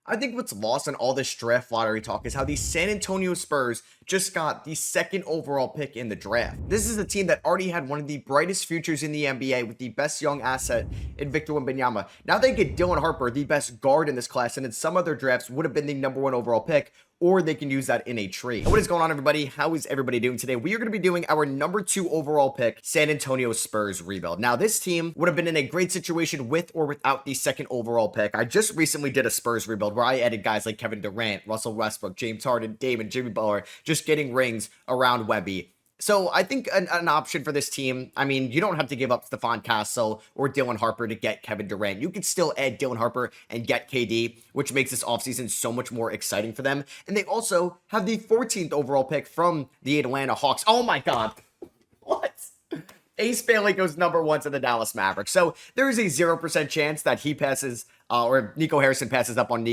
I think what's lost in all this draft lottery talk is how the San Antonio Spurs just got the second overall pick in the draft. This is a team that already had one of the brightest futures in the NBA with the best young asset in Victor Wembanyama. Now they get Dylan Harper, the best guard in this class, and in some other drafts would have been the #1 overall pick, or they can use that in a trade. What is going on, everybody? How is everybody doing today? We are going to be doing our #2 overall pick, San Antonio Spurs rebuild. Now, this team would have been in a great situation with or without the second overall pick. I just recently did a Spurs rebuild where I added guys like Kevin Durant, Russell Westbrook, James Harden, Damon, Jimmy Butler, just getting rings around Wemby. So I think an option for this team, I mean, you don't have to give up Stephon Castle or Dylan Harper to get Kevin Durant. You could still add Dylan Harper and get KD, which makes this offseason so much more exciting for them. And they also have the 14th overall pick from the Atlanta Hawks. Oh my God. What? Ace Bailey goes #1 to the Dallas Mavericks. So there is a 0% chance that he passes or Nico Harrison passes up on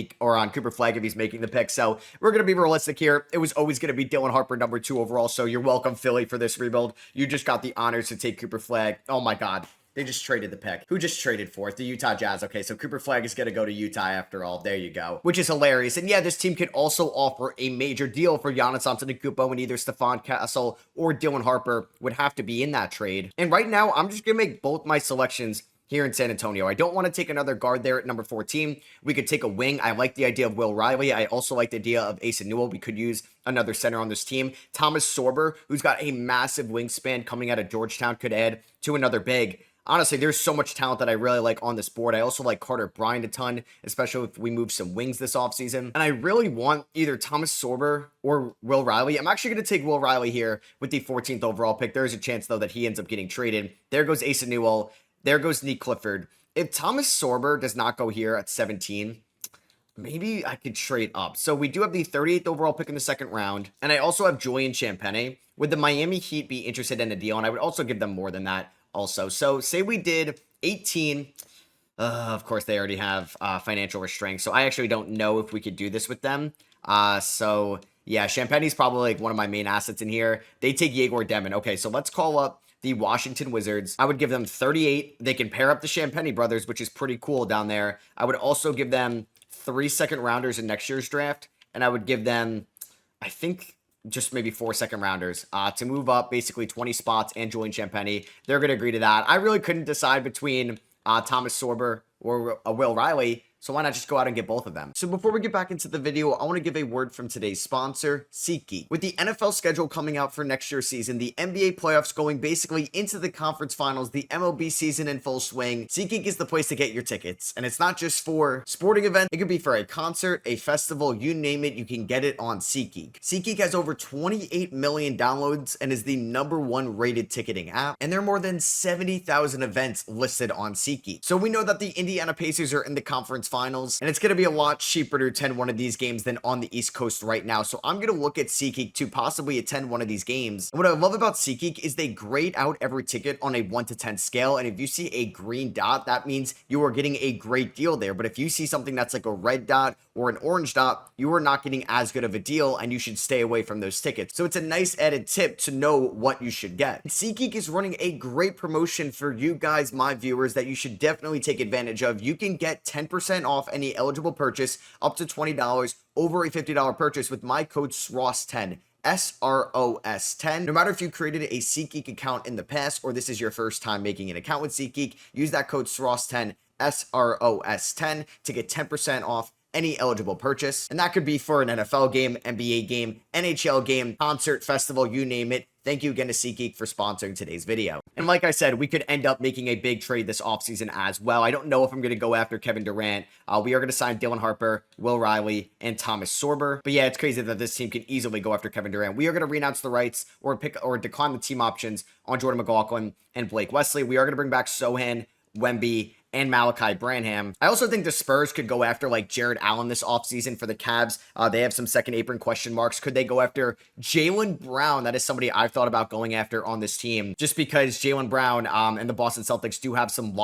Cooper Flag if he's making the pick. So we're going to be realistic here. It was always going to be Dylan Harper #2 overall. So you're welcome, Philly, for this rebuild. You just got the honors to take Cooper Flag. Oh my God. They just traded the pick. Who just traded for it? The Utah Jazz. Okay, so Cooper Flag is going to go to Utah after all. There you go. Which is hilarious. And yeah, this team could also offer a major deal for Giannis Antetokounmpo, and either Stephon Castle or Dylan Harper would have to be in that trade. And right now, I'm just going to make both my selections here in San Antonio. I don't want to take another guard there at number 14. We could take a wing. I like the idea of Will Riley. I also like the idea of Asa Newell. We could use another center on this team. Thomas Sorber, who's got a massive wingspan coming out of Georgetown, could add to another big. Honestly, there's so much talent that I really like on this board. I also like Carter Bryant a ton, especially if we move some wings this offseason. And I really want either Thomas Sorber or Will Riley. I'm actually going to take Will Riley here with the 14th overall pick. There is a chance, though, that he ends up getting traded. There goes Asa Newell. There goes Nick Clifford. If Thomas Sorber does not go here at 17, maybe I could trade up. So we do have the 38th overall pick in the second round. And I also have Julian Champagnie. Would the Miami Heat be interested in a deal? And I would also give them more than that also. So say we did 18. Of course, they already have financial restraints. So I actually don't know if we could do this with them. So yeah, Champagnie's probably like one of my main assets in here. They take Yegor Demon. Okay, so let's call up the Washington Wizards. I would give them 38. They can pair up the Champagnie brothers, which is pretty cool down there. I would also give them 3 second rounders in next year's draft. And I would give them, I think, just maybe 4 second rounders to move up basically 20 spots and join Champagnie. They're going to agree to that. I really couldn't decide between Thomas Sorber or Will Riley. So why not just go out and get both of them? So before we get back into the video, I want to give a word from today's sponsor, SeatGeek. With the NFL schedule coming out for next year's season, the NBA playoffs going basically into the conference finals, the MLB season in full swing, SeatGeek is the place to get your tickets. And it's not just for sporting events. It could be for a concert, a festival, you name it, you can get it on SeatGeek. SeatGeek has over 28 million downloads and is the #1 rated ticketing app. And there are more than 70,000 events listed on SeatGeek. So we know that the Indiana Pacers are in the conference finals, and it's going to be a lot cheaper to attend one of these games than on the East Coast right now. So I'm going to look at SeatGeek to possibly attend one of these games. And what I love about SeatGeek is they grade out every ticket on a 1 to 10 scale. And if you see a green dot, that means you are getting a great deal there. But if you see something that's like a red dot or an orange dot, you are not getting as good of a deal, and you should stay away from those tickets. So it's a nice added tip to know what you should get. SeatGeek is running a great promotion for you guys, my viewers, that you should definitely take advantage of. You can get 10% off any eligible purchase up to $20 over a $50 purchase with my code SROS10. SROS10. No matter if you created a SeatGeek account in the past or this is your first time making an account with SeatGeek, use that code SROS10, SROS10 to get 10% off any eligible purchase. And that could be for an NFL game, NBA game, NHL game, concert, festival, you name it. Thank you again to SeatGeek for sponsoring today's video. And like I said, we could end up making a big trade this offseason as well. I don't know if I'm going to go after Kevin Durant. We are going to sign Dylan Harper, Will Riley, and Thomas Sorber. But yeah, it's crazy that this team can easily go after Kevin Durant. We are going to renounce the rights or decline the team options on Jordan McLaughlin and Blake Wesley. We are going to bring back Sohan, Wemby, and Malachi Branham. I also think the Spurs could go after like Jared Allen this offseason for the Cavs. They have some second apron question marks. Could they go after Jaylen Brown? That is somebody I've thought about going after on this team, just because Jaylen Brown and the Boston Celtics do have some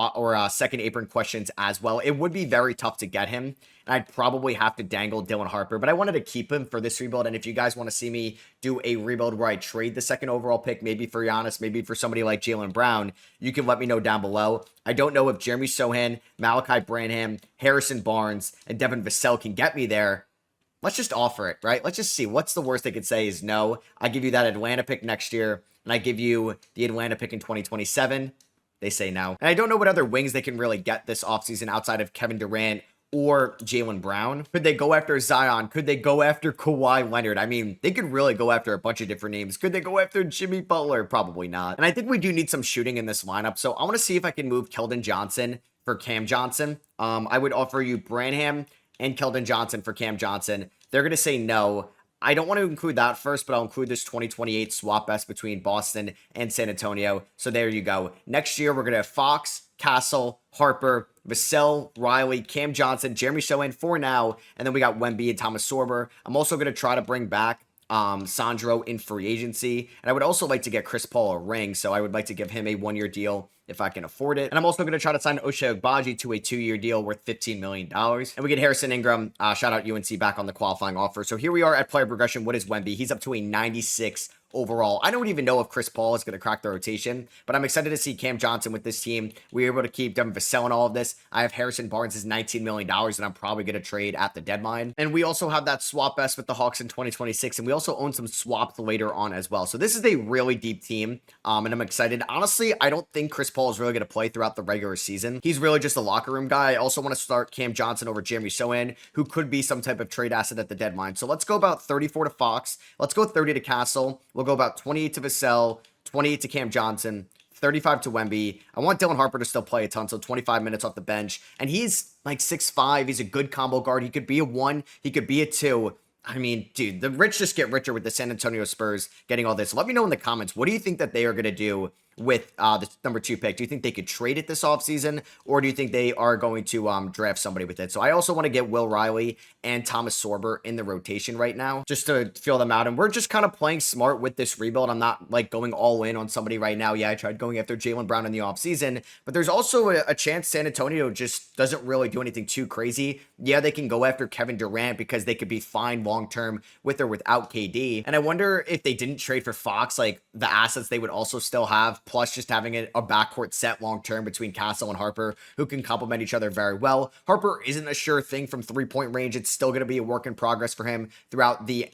second apron questions as well. It would be very tough to get him. and I'd probably have to dangle Dylan Harper, but I wanted to keep him for this rebuild. And if you guys want to see me do a rebuild where I trade the second overall pick, maybe for Giannis, maybe for somebody like Jaylen Brown, you can let me know down below. I don't know if Jeremy Sohan, Malachi Branham, Harrison Barnes, and Devin Vassell can get me there. Let's just offer it, right? Let's just see. What's the worst they could say is no. I give you that Atlanta pick next year, and I give you the Atlanta pick in 2027. They say no. And I don't know what other wings they can really get this offseason outside of Kevin Durant or Jaylen Brown. Could they go after Zion? Could they go after Kawhi Leonard? I mean, they could really go after a bunch of different names. Could they go after Jimmy Butler? Probably not. And I think we do need some shooting in this lineup. So I want to see if I can move Keldon Johnson for Cam Johnson. I would offer you Branham and Keldon Johnson for Cam Johnson. They're going to say no. I don't want to include that first, but I'll include this 2028 swap best between Boston and San Antonio. So there you go. Next year, we're going to have Fox, Castle, Harper, Vassell, Riley, Cam Johnson, Jeremy Sohan for now. And then we got Wemby and Thomas Sorber. I'm also going to try to bring back Sandro in free agency. And I would also like to get Chris Paul a ring. So I would like to give him a 1-year deal if I can afford it. And I'm also going to try to sign Ochai Agbaji to a 2-year deal worth $15 million. And we get Harrison Ingram, shout out UNC, back on the qualifying offer. So here we are at player progression. What is Wemby? He's up to a 96 overall. I don't even know if Chris Paul is going to crack the rotation, but I'm excited to see Cam Johnson with this team. We were able to keep Devin Vassell in all of this. I have Harrison Barnes is $19 million, and I'm probably going to trade at the deadline. And we also have that swap best with the Hawks in 2026, and we also own some swaps later on as well. So this is a really deep team, and I'm excited. Honestly, I don't think Chris Paul is really going to play throughout the regular season. He's really just a locker room guy. I also want to start Cam Johnson over Jeremy Sohan, who could be some type of trade asset at the deadline. So let's go about 34 to Fox. Let's go 30 to Castle. We'll go about 28 to Vassell, 28 to Cam Johnson, 35 to Wemby. I want Dylan Harper to still play a ton, so 25 minutes off the bench. And he's like 6'5". He's a good combo guard. He could be a 1. He could be a 2. I mean, dude, the rich just get richer with the San Antonio Spurs getting all this. Let me know in the comments, what do you think that they are going to do with the number 2 pick? Do you think they could trade it this offseason, or do you think they are going to draft somebody with it? So I also want to get Will Riley and Thomas Sorber in the rotation right now, just to feel them out. And we're just kind of playing smart with this rebuild. I'm not like going all in on somebody right now. Yeah, I tried going after Jaylen Brown in the offseason, but there's also a chance San Antonio just doesn't really do anything too crazy. Yeah, they can go after Kevin Durant because they could be fine long-term with or without KD. And I wonder if they didn't trade for Fox, like the assets they would also still have, plus just having a backcourt set long-term between Castle and Harper, who can complement each other very well. Harper isn't a sure thing from three-point range. It's still going to be a work in progress for him throughout the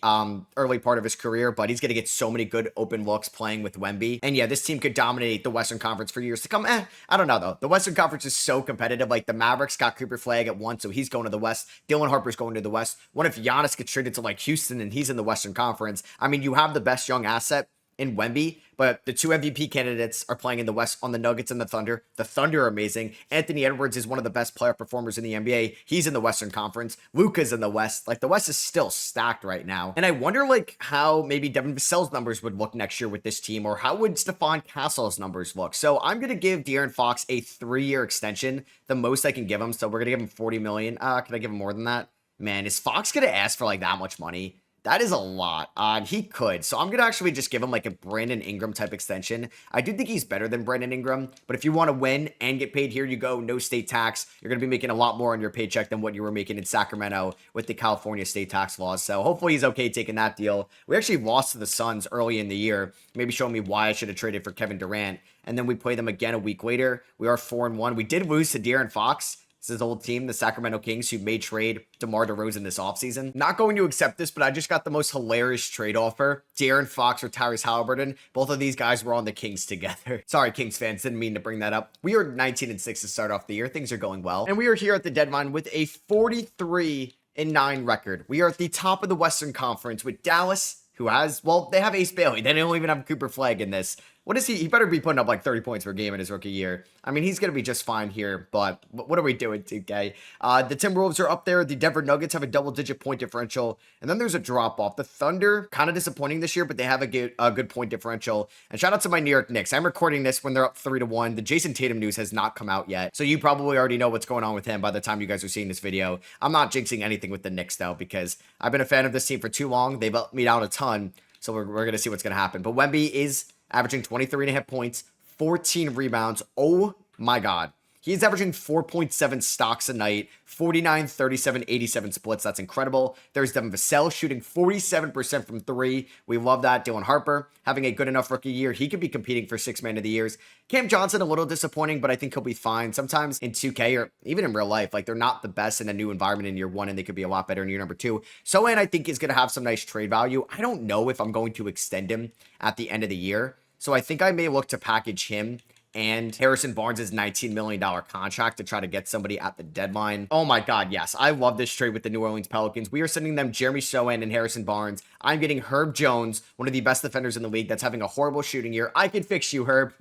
early part of his career, but he's going to get so many good open looks playing with Wemby. And yeah, this team could dominate the Western Conference for years to come. I don't know, though. The Western Conference is so competitive. Like, the Mavericks got Cooper Flag at 1, so he's going to the West. Dylan Harper's going to the West. What if Giannis gets traded to, like, Houston and he's in the Western Conference? I mean, you have the best young asset in Wemby, but the 2 MVP candidates are playing in the West on the Nuggets and the Thunder. The Thunder are amazing. Anthony Edwards is one of the best player performers in the NBA. He's in the Western Conference. Luka's in the West. Like, the West is still stacked right now. And I wonder, like, how maybe Devin Vassell's numbers would look next year with this team, or how would Stephon Castle's numbers look? So I'm going to give De'Aaron Fox a 3-year extension, the most I can give him. So we're going to give him $40 million. Can I give him more than that? Man, is Fox going to ask for, like, that much money? That is a lot. He could. So I'm going to actually just give him like a Brandon Ingram type extension. I do think he's better than Brandon Ingram, but if you want to win and get paid, here you go. No state tax. You're going to be making a lot more on your paycheck than what you were making in Sacramento with the California state tax laws. So hopefully he's okay taking that deal. We actually lost to the Suns early in the year, maybe showing me why I should have traded for Kevin Durant. And then we play them again a week later. We are 4-1. We did lose to De'Aaron Fox. It's his old team, the Sacramento Kings, who may trade DeMar DeRozan this offseason. Not going to accept this, but I just got the most hilarious trade offer. De'Aaron Fox or Tyrese Halliburton. Both of these guys were on the Kings together. Sorry, Kings fans, didn't mean to bring that up. We are 19-6 to start off the year. Things are going well. And we are here at the deadline with a 43-9 record. We are at the top of the Western Conference with Dallas, who has, well, they have Ace Bailey. They don't even have Cooper Flag in this. What is he? He better be putting up like 30 points per game in his rookie year. I mean, he's going to be just fine here, but what are we doing, 2K? The Timberwolves are up there. The Denver Nuggets have a double-digit point differential, and then there's a drop-off. The Thunder, kind of disappointing this year, but they have a good point differential. And shout out to my New York Knicks. I'm recording this when they're up 3-1. The Jason Tatum news has not come out yet, so you probably already know what's going on with him by the time you guys are seeing this video. I'm not jinxing anything with the Knicks, though, because I've been a fan of this team for too long. They've helped me out a ton, so we're going to see what's going to happen. But Wemby is averaging 23.5 points, 14 rebounds. Oh my God. He's averaging 4.7 stocks a night, 49, 37, 87 splits. That's incredible. There's Devin Vassell shooting 47% from three. We love that. Dylan Harper having a good enough rookie year. He could be competing for six man of the years. Cam Johnson, a little disappointing, but I think he'll be fine. Sometimes in 2K or even in real life, like they're not the best in a new environment in year one, and they could be a lot better in year number two. Sohan, I think, is going to have some nice trade value. I don't know if I'm going to extend him at the end of the year. So I think I may look to package him and Harrison Barnes' $19 million contract to try to get somebody at the deadline. Oh my God, yes. I love this trade with the New Orleans Pelicans. We are sending them Jeremy Sohan and Harrison Barnes. I'm getting Herb Jones, one of the best defenders in the league that's having a horrible shooting year. I can fix you, Herb.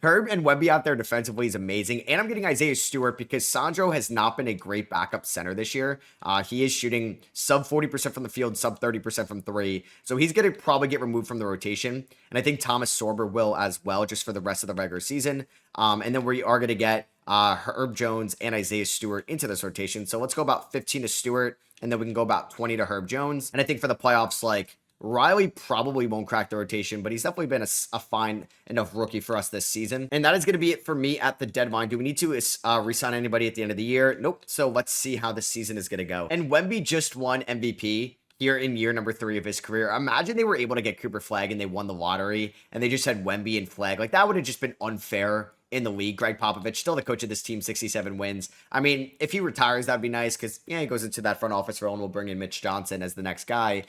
Herb and Wemby out there defensively is amazing. And I'm getting Isaiah Stewart because Sandro has not been a great backup center this year. He is shooting sub 40% from the field, sub 30% from three. So he's going to probably get removed from the rotation. And I think Thomas Sorber will as well, just for the rest of the regular season. And then we are going to get Herb Jones and Isaiah Stewart into this rotation. So let's go about 15 to Stewart, and then we can go about 20 to Herb Jones. And I think for the playoffs, like, Riley probably won't crack the rotation, but he's definitely been a fine enough rookie for us this season. And that is going to be it for me at the deadline. Do we need to re-sign anybody at the end of the year? Nope. So let's see how the season is going to go. And Wemby just won MVP here in year number 3 of his career. Imagine they were able to get Cooper Flagg and they won the lottery and they just had Wemby and Flagg. Like, that would have just been unfair in the league. Greg Popovich, still the coach of this team, 67 wins. I mean, if he retires, that'd be nice because, yeah, he goes into that front office role and we'll bring in Mitch Johnson as the next guy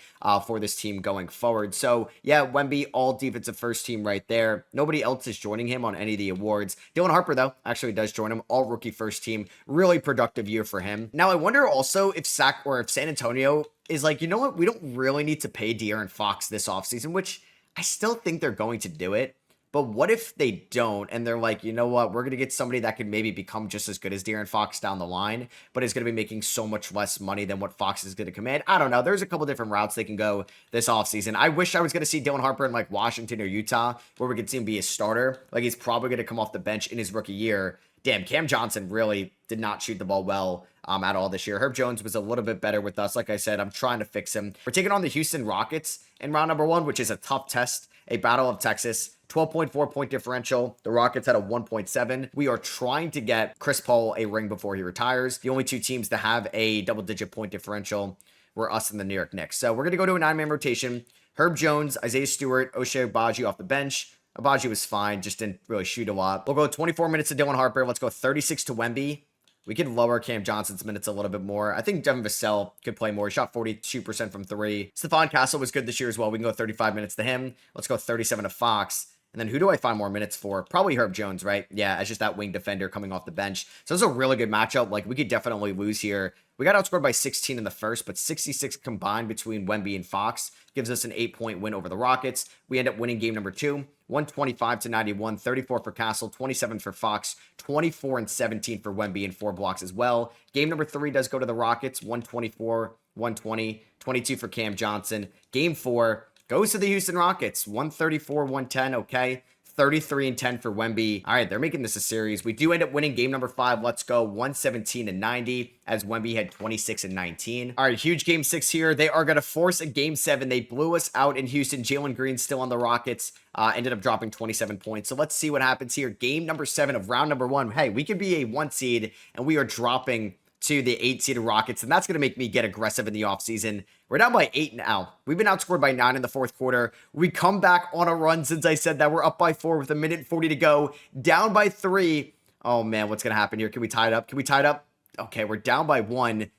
for this team going forward. So, yeah, Wemby, all defensive first team right there. Nobody else is joining him on any of the awards. Dylan Harper, though, actually does join him. All rookie first team. Really productive year for him. Now, I wonder also if San Antonio is like, you know what? We don't really need to pay De'Aaron Fox this offseason, which I still think they're going to do it. But what if they don't and they're like, you know what, we're going to get somebody that could maybe become just as good as De'Aaron Fox down the line, but is going to be making so much less money than what Fox is going to command? I don't know. There's a couple different routes they can go this offseason. I wish I was going to see Dylan Harper in like Washington or Utah where we could see him be a starter. Like, he's probably going to come off the bench in his rookie year. Damn, Cam Johnson really did not shoot the ball well at all this year. Herb Jones was a little bit better with us. Like I said, I'm trying to fix him. We're taking on the Houston Rockets in round number 1, which is a tough test, a battle of Texas. 12.4 point differential. The Rockets had a 1.7. We are trying to get Chris Paul a ring before he retires. The only two teams to have a double-digit point differential were us and the New York Knicks. So we're going to go to a 9-man rotation. Herb Jones, Isaiah Stewart, Ochai Agbaji off the bench. Agbaji was fine, just didn't really shoot a lot. We'll go 24 minutes to Dylan Harper. Let's go 36 to Wemby. We could lower Cam Johnson's minutes a little bit more. I think Devin Vassell could play more. He shot 42% from three. Stephon Castle was good this year as well. We can go 35 minutes to him. Let's go 37 to Fox. And then who do I find more minutes for? Probably Herb Jones, right? Yeah, as just that wing defender coming off the bench. So this is a really good matchup. Like, we could definitely lose here. We got outscored by 16 in the first, but 66 combined between Wemby and Fox gives us an 8-point win over the Rockets. We end up winning game number 2, 125 to 91, 34 for Castle, 27 for Fox, 24 and 17 for Wemby, and 4 blocks as well. Game number 3 does go to the Rockets, 124, 120, 22 for Cam Johnson. Game 4 goes to the Houston Rockets, 134, 110, okay. 33 and 10 for Wemby. All right, they're making this a series. We do end up winning game number 5. Let's go 117 and 90 as Wemby had 26 and 19. All right, huge game 6 here. They are going to force a game 7. They blew us out in Houston. Jalen Green still on the Rockets. Ended up dropping 27 points. So let's see what happens here. Game number 7 of round number 1. Hey, we could be a 1 seed and we are dropping to the 8-seeded Rockets, and that's going to make me get aggressive in the offseason. We're down by 8 now. We've been outscored by 9 in the fourth quarter. We come back on a run since I said that. We're up by 4 with 1:40 to go. Down by 3. Oh, man, what's going to happen here? Can we tie it up? Can we tie it up? Okay, we're down by 1.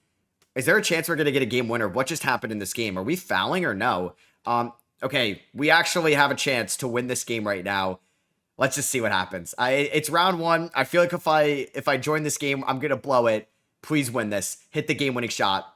Is there a chance we're going to get a game winner? What just happened in this game? Are we fouling or no? Okay, we actually have a chance to win this game right now. Let's just see what happens. It's round 1. I feel like if I join this game, I'm going to blow it. Please win this. Hit the game-winning shot.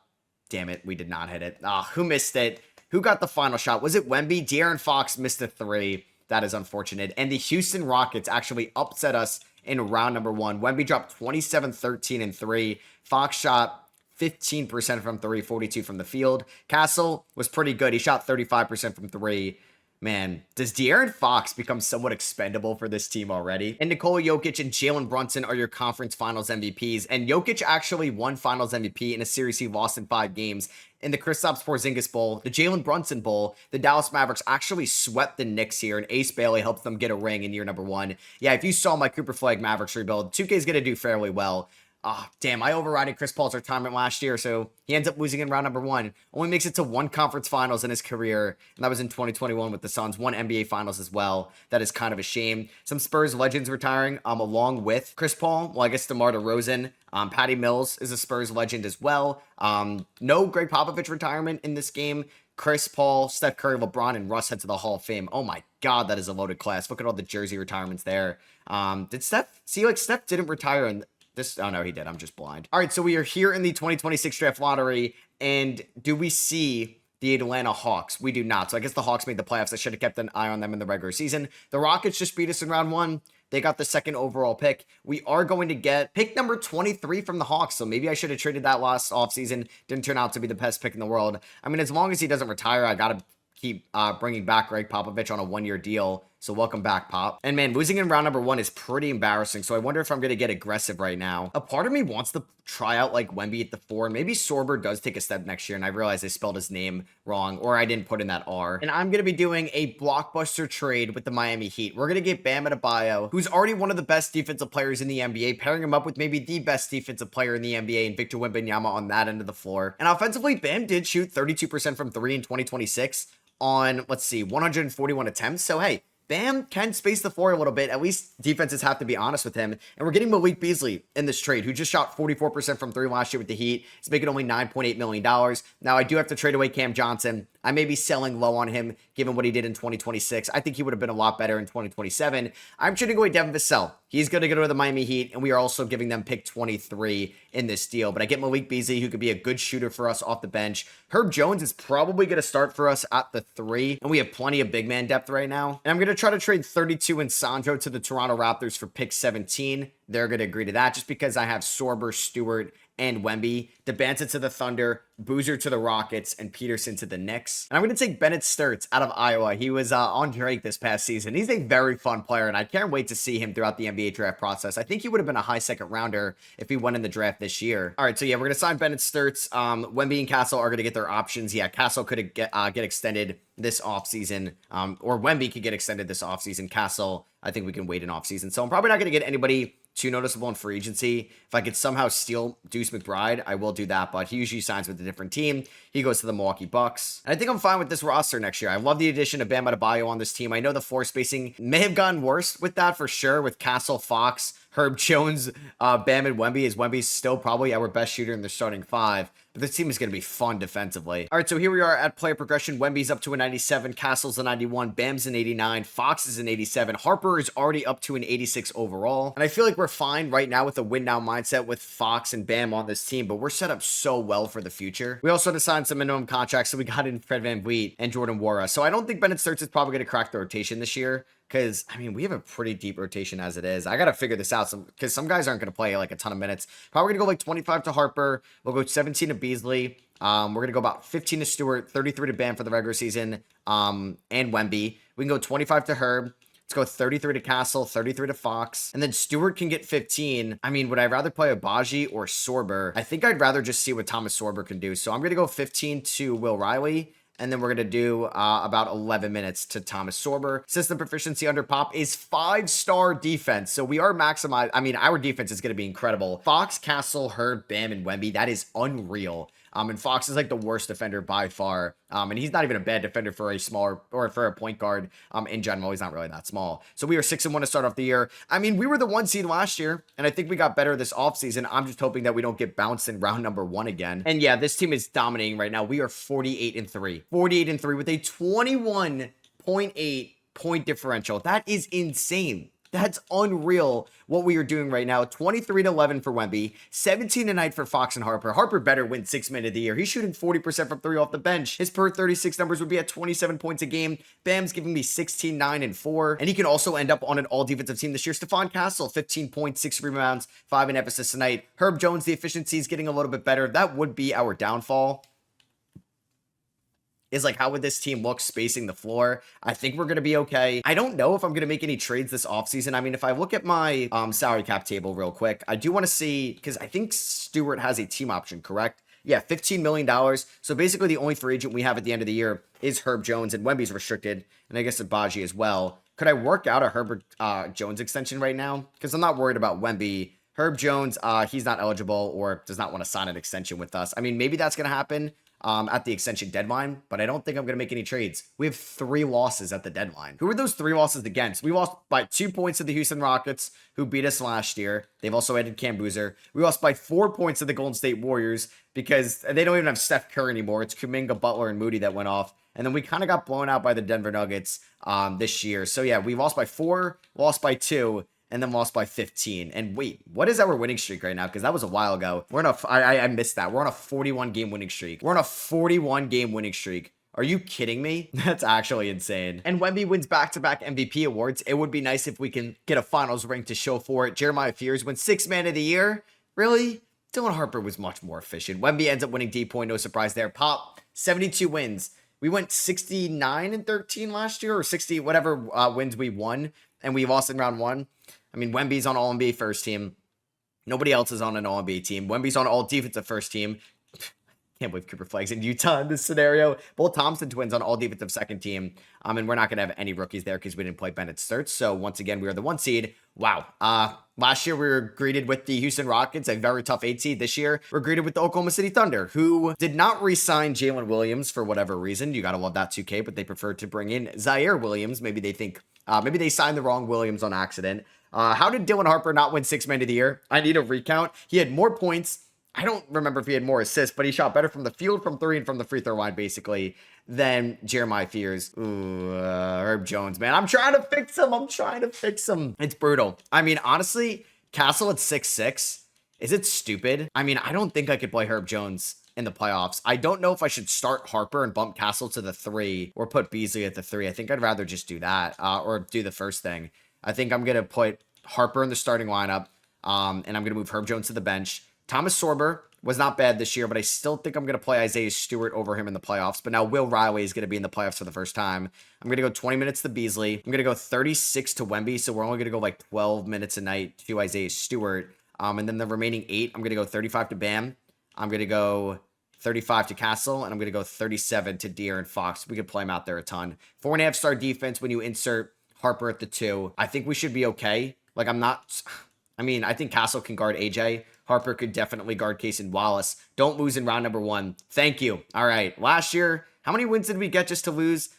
Damn it, we did not hit it. Who missed it? Who got the final shot? Was it Wemby? De'Aaron Fox missed a 3. That is unfortunate. And the Houston Rockets actually upset us in round number 1. Wemby dropped 27, 13, and 3. Fox shot 15% from 3, 42 from the field. Castle was pretty good. He shot 35% from 3. Man, does De'Aaron Fox become somewhat expendable for this team already? And Nikola Jokic and Jalen Brunson are your conference finals MVPs. And Jokic actually won finals MVP in a series he lost in 5 games. In the Kristaps Porzingis Bowl, the Jalen Brunson Bowl, the Dallas Mavericks actually swept the Knicks here, and Ace Bailey helped them get a ring in year number 1. Yeah, if you saw my Cooper Flag Mavericks rebuild, 2K is going to do fairly well. Oh, damn, I overrided Chris Paul's retirement last year, so he ends up losing in round number 1. Only makes it to 1 conference finals in his career, and that was in 2021 with the Suns. 1 NBA finals as well. That is kind of a shame. Some Spurs legends retiring, along with Chris Paul. Well, I guess DeMar DeRozan. Patty Mills is a Spurs legend as well. No Greg Popovich retirement in this game. Chris Paul, Steph Curry, LeBron, and Russ head to the Hall of Fame. Oh my God, that is a loaded class. Look at all the jersey retirements there. Did Steph, Steph didn't retire in this? Oh no, he did. I'm just blind. All right, so we are here in the 2026 draft lottery, and do we see the Atlanta Hawks? We do not. So I guess the Hawks made the playoffs. I should have kept an eye on them in the regular season. The Rockets just beat us in round 1. They got the 2nd overall pick. We are going to get pick number 23 from the Hawks, so maybe I should have traded that last offseason. Didn't turn out to be the best pick in the world. I mean, as long as he doesn't retire, I got to keep bringing back Greg Popovich on a 1-year deal. So welcome back, Pop. And man, losing in round number 1 is pretty embarrassing. So I wonder if I'm going to get aggressive right now. A part of me wants to try out like Wemby at the 4. And maybe Sorber does take a step next year. And I realized I spelled his name wrong, or I didn't put in that R. And I'm going to be doing a blockbuster trade with the Miami Heat. We're going to get Bam Adebayo, who's already one of the best defensive players in the NBA, pairing him up with maybe the best defensive player in the NBA and Victor Wembanyama on that end of the floor. And offensively, Bam did shoot 32% from 3 in 2026 on, let's see, 141 attempts. So hey, Bam can space the floor a little bit. At least defenses have to be honest with him. And we're getting Malik Beasley in this trade, who just shot 44% from 3 last year with the Heat. He's making only $9.8 million. Now, I do have to trade away Cam Johnson. I may be selling low on him, given what he did in 2026. I think he would have been a lot better in 2027. I'm trading away Devin Vassell. He's going to go to the Miami Heat, and we are also giving them pick 23 in this deal. But I get Malik Beasley, who could be a good shooter for us off the bench. Herb Jones is probably going to start for us at the 3, and we have plenty of big man depth right now. And I'm going to try to trade 32 and Sandro to the Toronto Raptors for pick 17. They're going to agree to that just because I have Sorber, Stewart, and Wemby, Debanza to the Thunder, Boozer to the Rockets, and Peterson to the Knicks. And I'm going to take Bennett Sturts out of Iowa. He was on Drake this past season. He's a very fun player, and I can't wait to see him throughout the NBA draft process. I think he would have been a high 2nd rounder if he went in the draft this year. All right, so yeah, we're going to sign Bennett Sturts. Wemby and Castle are going to get their options. Yeah, Castle could get extended this offseason, or Wemby could get extended this offseason. Castle, I think we can wait an offseason. So I'm probably not going to get anybody too noticeable in free agency. If I could somehow steal Deuce McBride, I will do that, but he usually signs with a different team. He goes to the Milwaukee Bucks. And I think I'm fine with this roster next year. I love the addition of Bam Adebayo on this team. I know the floor spacing may have gotten worse with that for sure, with Castle, Fox, Herb Jones, Bam, and Wemby, as Wemby's still probably our best shooter in the starting 5. But this team is going to be fun defensively. All right, so here we are at player progression. Wemby's up to a 97, Castle's a 91, Bam's an 89, Fox is an 87, Harper is already up to an 86 overall. And I feel like we're fine right now with the win now mindset with Fox and Bam on this team, but we're set up so well for the future. We also had to sign some minimum contracts, so we got in Fred VanVleet and Jordan Nwora. So I don't think Bennett Sturts is probably going to crack the rotation this year. Because, I mean, we have a pretty deep rotation as it is. I got to figure this out because some guys aren't going to play like a ton of minutes. Probably going to go like 25 to Harper. We'll go 17 to Beasley. We're going to go about 15 to Stewart, 33 to Bam for the regular season, and Wemby. We can go 25 to Herb. Let's go 33 to Castle, 33 to Fox. And then Stewart can get 15. I mean, would I rather play Abaji or Sorber? I think I'd rather just see what Thomas Sorber can do. So I'm going to go 15 to Will Riley. And then we're going to do about 11 minutes to Thomas Sorber. System proficiency under Pop is 5-star defense. So we are maximized. I mean, our defense is going to be incredible. Fox, Castle, Herb, Bam, and Wemby. That is unreal. And Fox is like the worst defender by far. And he's not even a bad defender for a smaller or for a point guard in general. He's not really that small. So we are 6-1 to start off the year. I mean, we were the 1 seed last year, and I think we got better this offseason. I'm just hoping that we don't get bounced in round number 1 again. And yeah, this team is dominating right now. We are 48-3. 48-3 with a 21.8 point differential. That is insane. That's unreal what we are doing right now. 23-11 for Wemby, 17-9 for Fox and Harper. Harper better win 6 man of the year. He's shooting 40% from 3 off the bench. His per 36 numbers would be at 27 points a game. Bam's giving me 16, 9, and 4. And he can also end up on an all-defensive team this year. Stephon Castle, 15 points, 6 rebounds, 5.5 assists tonight. Herb Jones, the efficiency is getting a little bit better. That would be our downfall. is like, how would this team look spacing the floor? I think we're going to be okay. I don't know if I'm going to make any trades this offseason. I mean, if I look at my salary cap table real quick, I do want to see, because I think Stewart has a team option, correct? Yeah, $15 million. So basically the only free agent we have at the end of the year is Herb Jones, and Wemby's restricted, and I guess Abaji as well. Could I work out a Herbert Jones extension right now? Because I'm not worried about Wemby. Herb Jones, he's not eligible or does not want to sign an extension with us. I mean, maybe that's going to happen at the extension deadline, but I don't think I'm going to make any trades. We have 3 losses at the deadline. Who are those 3 losses against? We lost by 2 points to the Houston Rockets, who beat us last year. They've also added Cam Boozer. We lost by 4 points to the Golden State Warriors because they don't even have Steph Curry anymore. It's Kuminga, Butler, and Moody that went off. And then we kind of got blown out by the Denver Nuggets this year. So yeah, we lost by 4, lost by 2, and then lost by 15. And wait, what is our winning streak right now? Because that was a while ago. We're on I missed that. We're on a 41 game winning streak. We're on a 41 game winning streak. Are you kidding me? That's actually insane. And Wemby wins back-to-back MVP awards. It would be nice if we can get a finals ring to show for it. Jeremiah Fears wins 6th man of the year. Really? Dylan Harper was much more efficient. Wemby ends up winning D-point. No surprise there. Pop, 72 wins. We went 69-13 last year, or 60, whatever wins we won, and we lost in round 1. I mean, Wemby's on All-NBA first team. Nobody else is on an All-NBA team. Wemby's on All-Defensive first team. Can't believe Cooper Flagg's in Utah in this scenario. Both Thompson twins on All-Defensive second team. And we're not going to have any rookies there because we didn't play Bennett Sturts. So once again, we are the 1 seed. Wow. Last year, we were greeted with the Houston Rockets, a very tough 8 seed. This year, we're greeted with the Oklahoma City Thunder, who did not re-sign Jalen Williams for whatever reason. You got to love that 2K, but they preferred to bring in Zaire Williams. Maybe they think, maybe they signed the wrong Williams on accident. How did Dylan Harper not win 6th man of the year? I need a recount. He had more points. I don't remember if he had more assists, but he shot better from the field, from 3, and from the free throw line, basically, than Jeremiah Fears. Ooh, Herb Jones, man. I'm trying to fix him. It's brutal. I mean, honestly, Castle at 6'6". Is it stupid? I mean, I don't think I could play Herb Jones in the playoffs. I don't know if I should start Harper and bump Castle to the 3 or put Beasley at the 3. I think I'd rather just do that or do the first thing. I think I'm going to put Harper in the starting lineup, and I'm going to move Herb Jones to the bench. Thomas Sorber was not bad this year, but I still think I'm going to play Isaiah Stewart over him in the playoffs. But now Will Riley is going to be in the playoffs for the first time. I'm going to go 20 minutes to Beasley. I'm going to go 36 to Wemby, so we're only going to go like 12 minutes a night to Isaiah Stewart. And then the remaining 8, I'm going to go 35 to Bam. I'm going to go 35 to Castle, and I'm going to go 37 to De'Aaron Fox. We could play him out there a ton. 4.5 star defense when you insert Harper at the 2. I think we should be okay. Like, I think Castle can guard AJ. Harper could definitely guard Cason Wallace. Don't lose in round number 1. Thank you. All right. Last year, how many wins did we get just to lose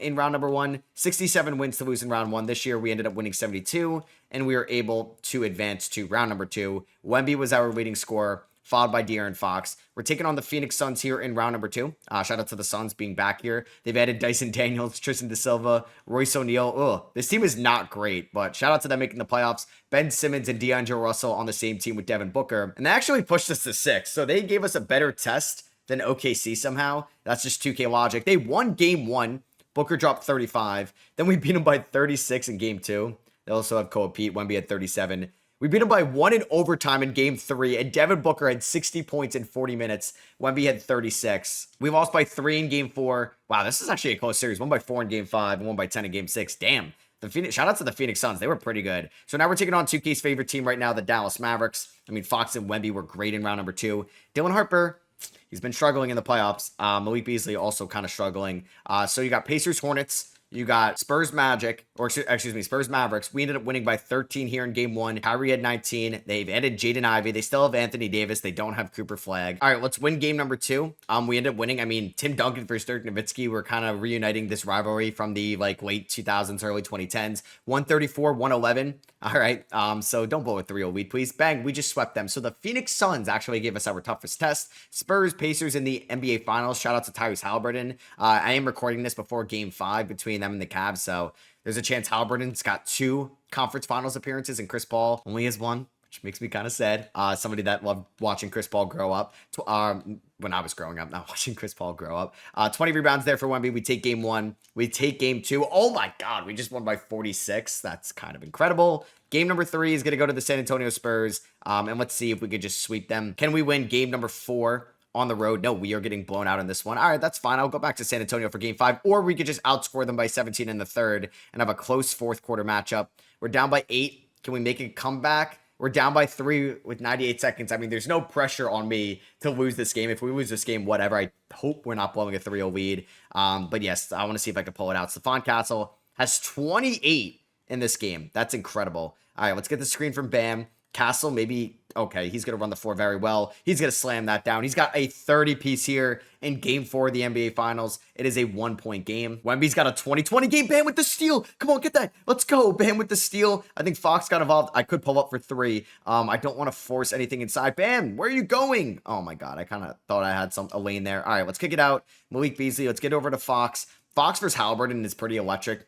in round number 1? 67 wins to lose in round 1. This year, we ended up winning 72, and we were able to advance to round number 2. Wemby was our leading scorer, followed by De'Aaron Fox. We're taking on the Phoenix Suns here in round number 2. Shout out to the Suns being back here. They've added Dyson Daniels, Tristan Da Silva, Royce O'Neal. Ugh, this team is not great, but shout out to them making the playoffs. Ben Simmons and D'Angelo Russell on the same team with Devin Booker. And they actually pushed us to 6, so they gave us a better test than OKC somehow. That's just 2K logic. They won game 1. Booker dropped 35. Then we beat them by 36 in game 2. They also have Koa Pete. Wemby had 37. We beat him by 1 in overtime in game 3, and Devin Booker had 60 points in 40 minutes. Wemby had 36. We lost by 3 in game 4. Wow, this is actually a close series. 1 by 4 in game 5 and 1 by 10 in game 6. Damn. Shout out to the Phoenix Suns. They were pretty good. So now we're taking on 2K's favorite team right now, the Dallas Mavericks. I mean, Fox and Wemby were great in round number 2. Dylan Harper, he's been struggling in the playoffs. Malik Beasley also kind of struggling. So you got Pacers Hornets. You got Spurs Magic, or excuse me, Spurs Mavericks. We ended up winning by 13 here in game 1. Kyrie had 19. They've added Jaden Ivey. They still have Anthony Davis. They don't have Cooper Flagg. All right, let's win game number 2. We ended up winning. I mean, Tim Duncan versus Dirk Nowitzki. We're kind of reuniting this rivalry from the late 2000s, early 2010s. 134-111. All right, so don't blow a 3-0 lead, please. Bang, we just swept them. So the Phoenix Suns actually gave us our toughest test. Spurs, Pacers in the NBA Finals. Shout out to Tyrese Halliburton. I am recording this before game 5 between them and the Cavs, so there's a chance Halliburton's got 2 conference finals appearances and Chris Paul only has 1, which makes me kind of sad. Somebody that loved watching Chris Paul grow up when I was growing up, not watching Chris Paul grow up. 20 rebounds there for Wemby. We take game 1. We take game 2. Oh my God, we just won by 46. That's kind of incredible. Game number 3 is going to go to the San Antonio Spurs, and let's see if we could just sweep them. Can we win game number 4? on the road. No, we are getting blown out in this one. All right, that's fine. I'll go back to San Antonio for game 5, or we could just outscore them by 17 in the third and have a close fourth quarter matchup. We're down by 8. Can we make a comeback? We're down by 3 with 98 seconds. I mean, there's no pressure on me to lose this game. If we lose this game, whatever. I hope we're not blowing a 3-0 lead. But yes, I want to see if I can pull it out. Stephon Castle has 28 in this game. That's incredible. All right, let's get the screen from Bam. Castle, maybe, okay, he's going to run the floor very well. He's going to slam that down. He's got a 30-piece here in Game 4 of the NBA Finals. It is a 1-point game. Wemby's got a 20-20 game. Bam with the steal. Come on, get that. Let's go. Bam with the steal. I think Fox got involved. I could pull up for 3. I don't want to force anything inside. Bam, where are you going? Oh, my God. I kind of thought I had a lane there. All right, let's kick it out. Malik Beasley, let's get over to Fox. Fox versus Halliburton is pretty electric.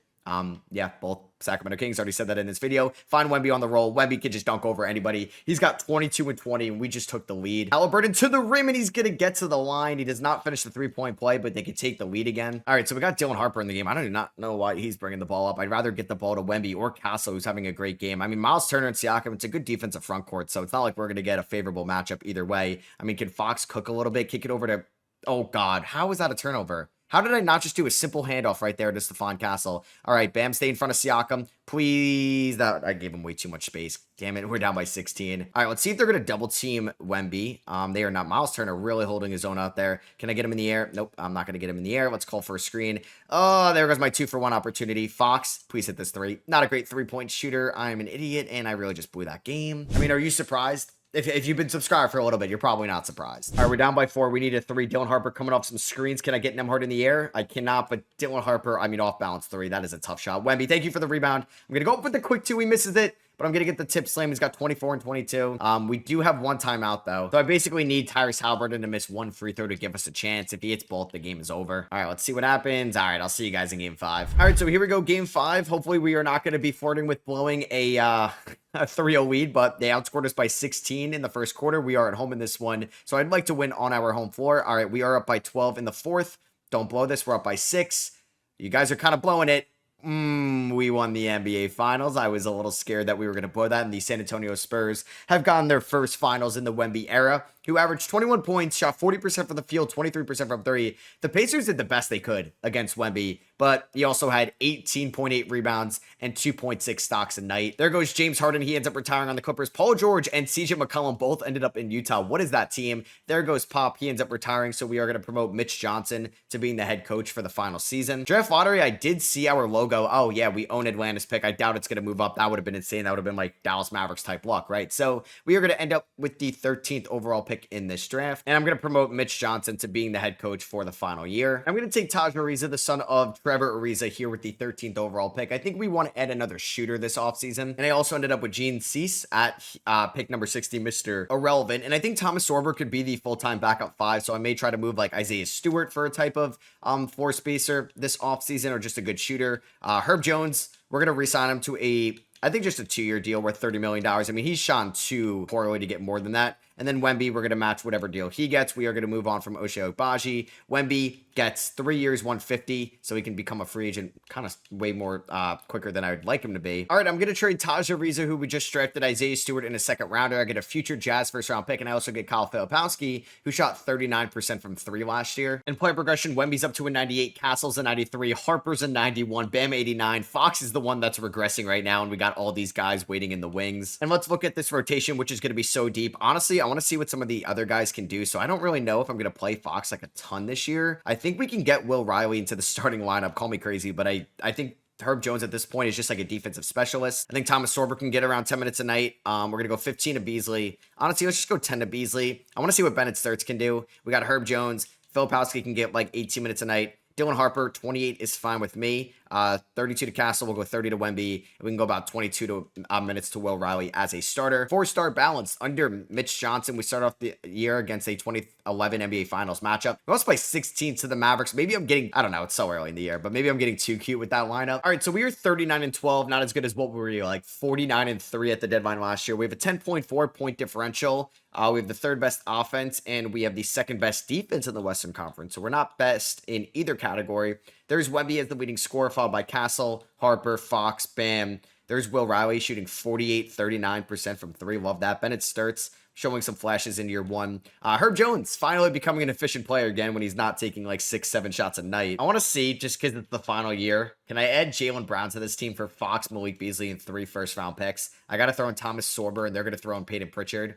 Yeah, both Sacramento Kings already said that in this video. Find Wemby on the roll. Wemby can just dunk over anybody. He's got 22 and 20, and we just took the lead. Halliburton to the rim, and he's going to get to the line. He does not finish the 3-point play, but they can take the lead again. All right, so we got Dylan Harper in the game. I do not know why he's bringing the ball up. I'd rather get the ball to Wemby or Castle, who's having a great game. I mean, Miles Turner and Siakam, it's a good defensive front court, so it's not like we're going to get a favorable matchup either way. I mean, can Fox cook a little bit, kick it over to... Oh, God, how is that a turnover? How did I not just do a simple handoff right there to Stephon Castle? All right, Bam, stay in front of Siakam. Please. I gave him way too much space. Damn it, we're down by 16. All right, let's see if they're going to double team Wemby. They are not. Miles Turner really holding his own out there. Can I get him in the air? Nope, I'm not going to get him in the air. Let's call for a screen. Oh, there goes my 2-for-1 opportunity. Fox, please hit this 3. Not a great 3-point shooter. I'm an idiot, and I really just blew that game. I mean, are you surprised? If you've been subscribed for a little bit, you're probably not surprised. All right, we're down by 4. We need a 3. Dylan Harper coming off some screens. Can I get Nemhard in the air? I cannot, but Dylan Harper, I mean, off balance 3. That is a tough shot. Wemby, thank you for the rebound. I'm going to go up with the quick 2. He misses it, but I'm going to get the tip slam. He's got 24 and 22. We do have 1 timeout, though. So I basically need Tyrese Halliburton to miss 1 free throw to give us a chance. If he hits both, the game is over. All right, let's see what happens. All right, I'll see you guys in game 5. All right, so here we go, game 5. Hopefully, we are not going to be flirting with blowing a 3-0 lead, but they outscored us by 16 in the first quarter. We are at home in this one, so I'd like to win on our home floor. All right, we are up by 12 in the fourth. Don't blow this. We're up by 6. You guys are kind of blowing it. We won the NBA Finals. I was a little scared that we were going to blow that, and the San Antonio Spurs have gotten their first finals in the Wemby era, who averaged 21 points, shot 40% from the field, 23% from 3. The Pacers did the best they could against Wemby, but he also had 18.8 rebounds and 2.6 stocks a night. There goes James Harden. He ends up retiring on the Clippers. Paul George and CJ McCollum both ended up in Utah. What is that team? There goes Pop. He ends up retiring, so we are going to promote Mitch Johnson to being the head coach for the final season. Draft lottery, I did see our logo. Oh, yeah, we own Atlanta's pick. I doubt it's going to move up. That would have been insane. That would have been like Dallas Mavericks type luck, right? So we are going to end up with the 13th overall pick in this draft, and I'm going to promote Mitch Johnson to being the head coach for the final year. I'm going to take Taj Ariza, the son of Trevor Ariza, here with the 13th overall pick. I think we want to add another shooter this offseason, and I also ended up with Gene Cease at pick number 60, Mr. Irrelevant, and I think Thomas Sorber could be the full-time backup 5, so I may try to move like Isaiah Stewart for a type of floor spacer this offseason, or just a good shooter. Herb Jones, we're going to re-sign him to I think just a 2-year deal worth $30 million. I mean, he's shone too poorly to get more than that. And then Wemby, we're going to match whatever deal he gets. We are going to move on from Ochai Agbaji. Wemby gets 3 years, 150, so he can become a free agent kind of way more quicker than I would like him to be. All right, I'm going to trade Taj Ariza, who we just drafted, Isaiah Stewart in a second rounder. I get a future Jazz first-round pick, and I also get Kyle Filipowski, who shot 39% from 3 last year. In player progression, Wemby's up to a 98, Castle's a 93, Harper's a 91, Bam 89. Fox is the one that's regressing right now, and we got all these guys waiting in the wings. And let's look at this rotation, which is going to be so deep. Honestly, I want to see what some of the other guys can do, so I don't really know if I'm going to play Fox like a ton this year. I think we can get Will Riley into the starting lineup. Call me crazy, but I think Herb Jones at this point is just like a defensive specialist. I think Thomas Sorber can get around 10 minutes a night. We're going to go 15 to Beasley. Honestly, let's just go 10 to Beasley. I want to see what Bennett Sturts can do. We got Herb Jones. Filipowski can get like 18 minutes a night. Dylan Harper, 28 is fine with me. 32 to Castle. We'll go 30 to Wemby. And we can go about 22 minutes to Will Riley as a starter. 4-star balance under Mitch Johnson. We start off the year against a 2011 NBA Finals matchup. We also play 16 to the Mavericks. Maybe I'm getting, I don't know, it's so early in the year, but maybe I'm getting too cute with that lineup. All right, so we are 39 and 12. Not as good as what we were like 49 and 3 at the deadline last year. We have a 10.4 point differential. We have the 3rd best offense, and we have the 2nd best defense in the Western Conference. So we're not best in either category. There's Wemby as the leading scorer, followed by Castle, Harper, Fox, Bam. There's Will Riley shooting 48, 39% from 3. Love that. Bennett Sturts, showing some flashes in year one. Herb Jones finally becoming an efficient player again when he's not taking like 6-7 shots a night. I want to see, just because it's the final year, can I add Jaylen Brown to this team for Fox, Malik Beasley, and 3 first-round picks? I got to throw in Thomas Sorber, and they're going to throw in Peyton Pritchard.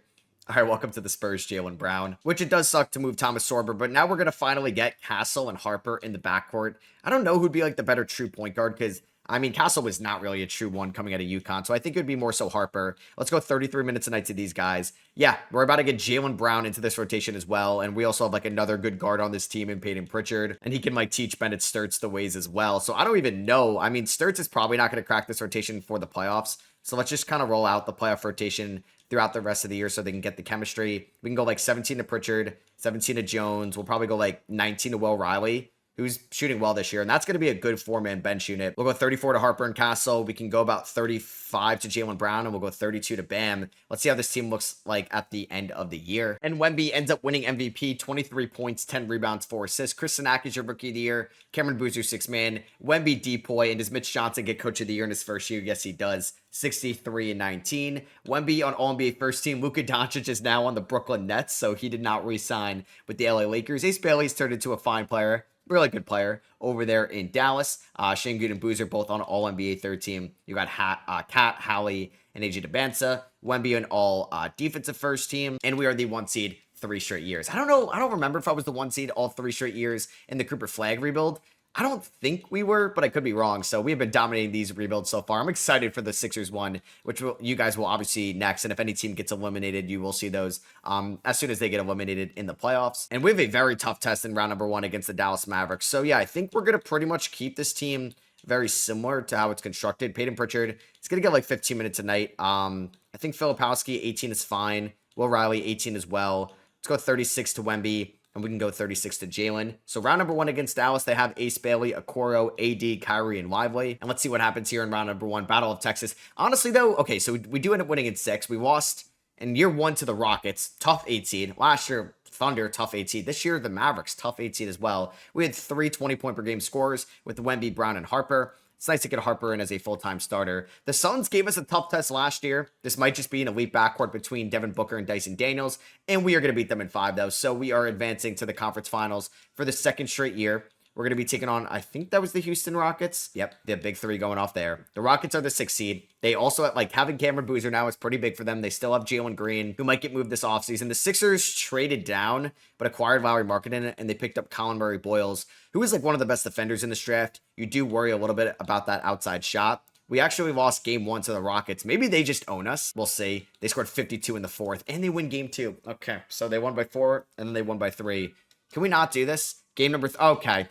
All right, welcome to the Spurs, Jaylen Brown. Which it does suck to move Thomas Sorber, but now we're going to finally get Castle and Harper in the backcourt. I don't know who'd be like the better true point guard, because I mean, Castle was not really a true one coming out of UConn, so I think it would be more so Harper. Let's go 33 minutes a night to these guys. Yeah, we're about to get Jaylen Brown into this rotation as well, and we also have like another good guard on this team in Peyton Pritchard, and he can like teach Bennett Sturts the ways as well. So I don't even know. I mean, Sturts is probably not going to crack this rotation for the playoffs, so let's just kind of roll out the playoff rotation throughout the rest of the year so they can get the chemistry. We can go like 17 to Pritchard, 17 to Jones. We'll probably go like 19 to Will Riley, who's shooting well this year, and that's going to be a good 4-man bench unit. We'll go 34 to Harper and Castle. We can go about 35 to Jaylen Brown, and we'll go 32 to Bam. Let's see how this team looks like at the end of the year. And Wemby ends up winning MVP, 23 points, 10 rebounds, 4 assists. Chris Sinak is your Rookie of the Year. Cameron Boozer, 6-man. Wemby Depoy, and does Mitch Johnson get Coach of the Year in his first year? Yes, he does. 63 and 19. Wemby on All-NBA first team. Luka Doncic is now on the Brooklyn Nets, so he did not re-sign with the LA Lakers. Ace Bailey's turned into a fine player. Really good player over there in Dallas. Shane Good and Boozer both on All-NBA third team. You got Kat, Hallie, and AJ DeBansa. Wemby on all defensive first team. And we are the 1 seed 3 straight years. I don't know. I don't remember if I was the 1 seed all 3 straight years in the Cooper Flag rebuild. I don't think we were, but I could be wrong. So we have been dominating these rebuilds so far. I'm excited for the Sixers one, which you guys will obviously next. And if any team gets eliminated, you will see those as soon as they get eliminated in the playoffs. And we have a very tough test in round number 1 against the Dallas Mavericks. So yeah, I think we're going to pretty much keep this team very similar to how it's constructed. Peyton Pritchard, it's going to get like 15 minutes a night. I think Filipowski, 18 is fine. Will Riley, 18 as well. Let's go 36 to Wemby. And we can go 36 to Jaylen. So round number 1 against Dallas, they have Ace Bailey, Okoro, AD, Kyrie, and Lively. And let's see what happens here in round number 1, Battle of Texas. Honestly, though, okay, so we do end up winning in 6. We lost in year 1 to the Rockets, tough 8 seed. Last year, Thunder, tough 8 seed. This year, the Mavericks, tough 8 seed as well. We had 3 20-point-per-game scorers with Wemby, Brown, and Harper. It's nice to get Harper in as a full-time starter. The Suns gave us a tough test last year. This might just be an elite backcourt between Devin Booker and Dyson Daniels, and we are going to beat them in 5, though. So we are advancing to the conference finals for the 2nd straight year. We're going to be taking on, I think that was the Houston Rockets. Yep, the big 3 going off there. The Rockets are the 6th seed. They also, like, having Cameron Boozer now is pretty big for them. They still have Jalen Green, who might get moved this offseason. The Sixers traded down, but acquired Lowry Markkanen, and they picked up Colin Murray-Boyles, who is, like, one of the best defenders in this draft. You do worry a little bit about that outside shot. We actually lost game 1 to the Rockets. Maybe they just own us. We'll see. They scored 52 in the 4th, and they win game 2. Okay, so they won by 4, and then they won by 3. Can we not do this? Game number okay.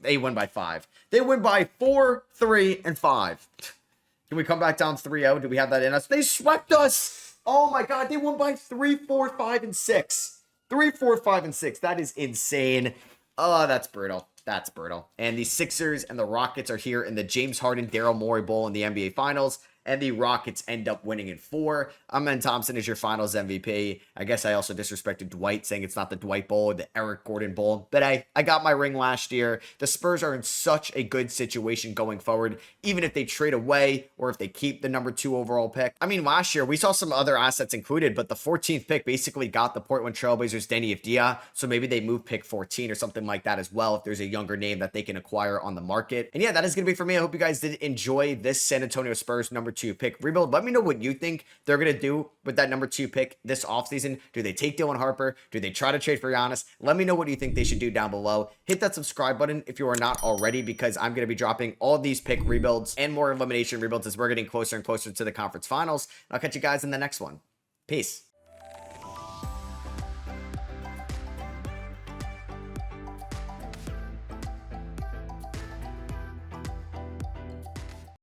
They win by 5. They win by 4, 3, and 5. Can we come back down 3-0? Do we have that in us? They swept us. Oh my god, they won by 3, 4, 5, and 6. 3, 4, 5, and 6. That is insane. Oh, that's brutal. That's brutal. And the Sixers and the Rockets are here in the James Harden Daryl Morey Bowl in the NBA Finals. And the Rockets end up winning in 4. Amen Thompson is your finals MVP. I guess I also disrespected Dwight, saying it's not the Dwight Bowl, the Eric Gordon Bowl. But I got my ring last year. The Spurs are in such a good situation going forward, even if they trade away or if they keep the number 2 overall pick. I mean, last year we saw some other assets included, but the 14th pick basically got the Portland Trailblazers Denny Avdia. So maybe they move pick 14 or something like that as well, if there's a younger name that they can acquire on the market. And yeah, that is going to be for me. I hope you guys did enjoy this San Antonio Spurs number 2 pick rebuild. Let me know what you think they're going to do with that number 2 pick this offseason. Do they take Dylan Harper? Do they try to trade for Giannis? Let me know what you think they should do down below. Hit that subscribe button if you are not already, because I'm going to be dropping all these pick rebuilds and more elimination rebuilds as we're getting closer and closer to the conference finals. I'll catch you guys in the next one. Peace.